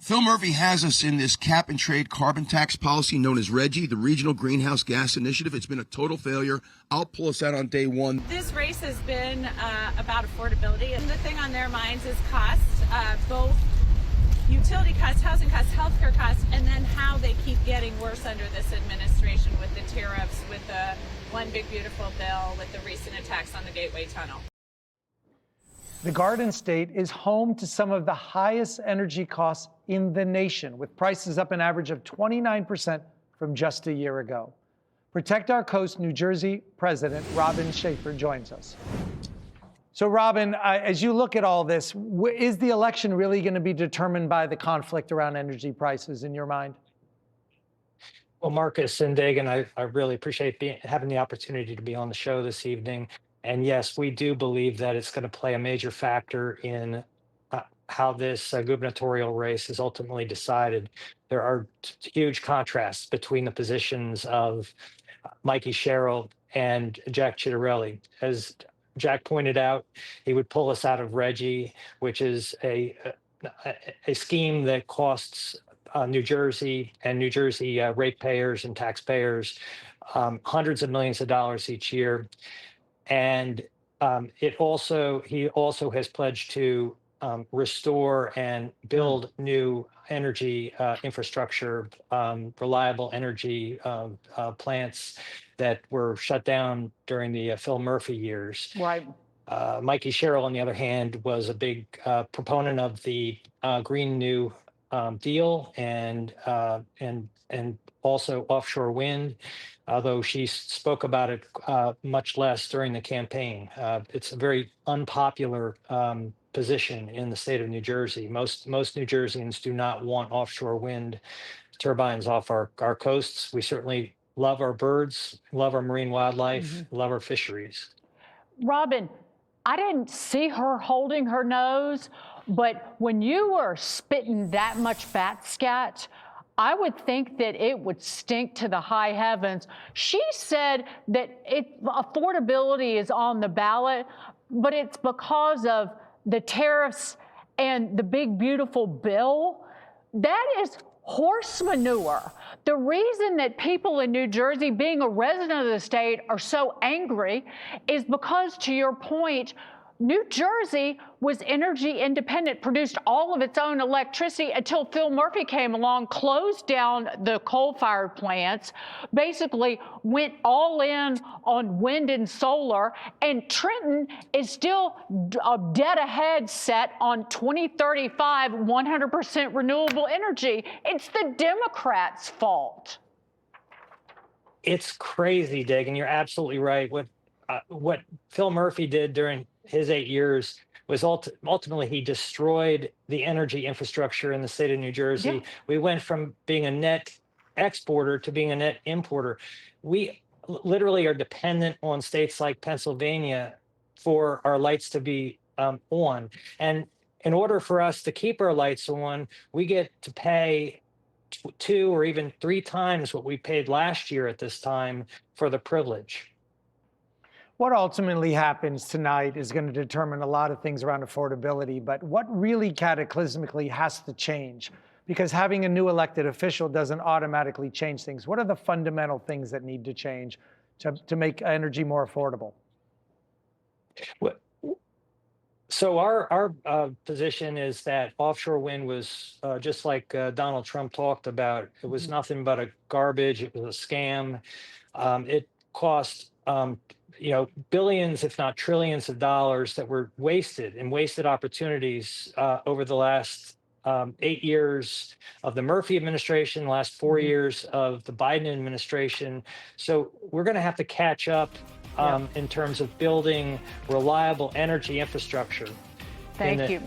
Phil Murphy has us in this cap and trade carbon tax policy known as RGGI, the Regional Greenhouse Gas Initiative. It's been a total failure. I'll pull us out on day one. This race has been about affordability, and the thing on their minds is cost, both utility costs, housing costs, healthcare costs, and then how they keep getting worse under this administration with the tariffs, with the one big beautiful bill, with the recent attacks on the Gateway Tunnel. The Garden State is home to some of the highest energy costs in the nation, with prices up an average of 29% from just a year ago. Protect Our Coast New Jersey President Robin Schafer joins us. So Robin, as you look at all this, is the election really going to be determined by the conflict around energy prices in your mind? Well, Marcus and Dagan, I really appreciate having the opportunity to be on the show this evening. And yes, we do believe that it's going to play a major factor in how this gubernatorial race is ultimately decided. There are huge contrasts between the positions of Mikey Sherrill and Jack Ciattarelli. As Jack pointed out, he would pull us out of RGGI, which is a scheme that costs New Jersey and New Jersey ratepayers and taxpayers hundreds of millions of dollars each year. And he also has pledged to restore and build new energy infrastructure, reliable energy plants that were shut down during the Phil Murphy years. Right. Mikey Sherrill, on the other hand, was a big proponent of the Green New Deal and also offshore wind, although she spoke about it much less during the campaign. It's a very unpopular position in the state of New Jersey. Most New Jerseyans do not want offshore wind turbines off our coasts. We certainly love our birds, love our marine wildlife, love our fisheries. Robin, I didn't see her holding her nose, but when you were spitting that much fat scat, I would think that it would stink to the high heavens. She said that affordability is on the ballot, but it's because of the tariffs and the big, beautiful bill. That is horse manure. The reason that people in New Jersey, being a resident of the state, are so angry is because, to your point, New Jersey was energy independent, produced all of its own electricity until Phil Murphy came along, closed down the coal-fired plants, basically went all in on wind and solar, and Trenton is still dead ahead set on 2035, 100% renewable energy. It's the Democrats' fault. It's crazy, Dig, and you're absolutely right. What Phil Murphy did during his 8 years was ultimately he destroyed the energy infrastructure in the state of New Jersey. Yeah. We went from being a net exporter to being a net importer. We literally are dependent on states like Pennsylvania for our lights to be on. And in order for us to keep our lights on, we get to pay 2 or even 3 times what we paid last year at this time for the privilege. What ultimately happens tonight is going to determine a lot of things around affordability, but what really cataclysmically has to change? Because having a new elected official doesn't automatically change things. What are the fundamental things that need to change to make energy more affordable? So our position is that offshore wind was just like Donald Trump talked about. It was nothing but a garbage. It was a scam. It cost billions, if not trillions of dollars that were wasted opportunities over the last 8 years of the Murphy administration, the last 4 years of the Biden administration. So we're going to have to catch up in terms of building reliable energy infrastructure. Thank you.